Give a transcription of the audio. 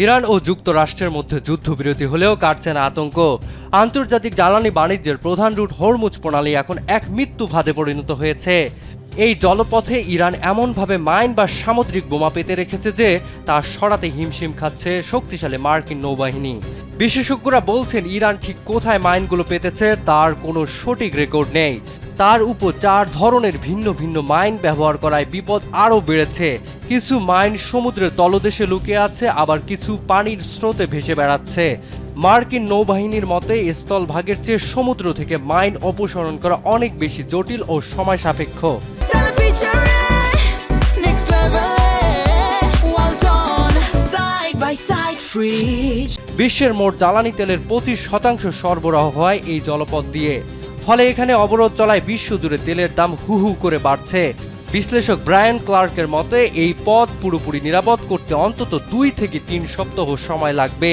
Iran ও যুক্তরাষ্ট্রের মধ্যে যুদ্ধবিরতি হলেও কাটছে না আতঙ্ক। আন্তর্জাতিক জ্বালানি বাণিজ্যের প্রধান রুট হরমুজ প্রণালী এখন এক মৃত্যু ফাঁদে পরিণত হয়েছে। এই জলপথে ইরান এমনভাবে মাইন বা সামুদ্রিক বোমা পেতে রেখেছে যে তা সরাতে হিমশিম খাচ্ছে শক্তিশালী মার্কিন নৌবাহিনী। বিশেষজ্ঞরা বলছেন ইরান ঠিক কোথায় মাইনগুলো পেতেছে তার কোনো সঠিক রেকর্ড নেই। তার উপর 4 ধরনের ভিন্ন ভিন্ন মাইন ব্যবহার করায় বিপদ আরও বেড়েছে। কিছু মাইন সমুদ্রের তলদেশে লুকিয়ে আছে, আবার কিছু পানির স্রোতে ভেসে বেড়াচ্ছে। মার্কিন নৌবাহিনীর মতে স্থলভাগের চেয়ে সমুদ্র থেকে মাইন অপসারণ করা অনেক বেশি জটিল ও সময় সাপেক্ষ। বিশ্বের মোট জ্বালানি তেলের 25% সরবরাহ হয় এই জলপথ দিয়ে। ফলে এখানে অবরোধ চলায় বিশ্বজুড়ে তেলের দাম হু হু করে বাড়ছে। বিশ্লেষক ব্রায়ান ক্লার্কের মতে এই পথ পুরোপুরি নিরাপদ করতে অন্তত 2 থেকে 3 সপ্তাহ সময় লাগবে।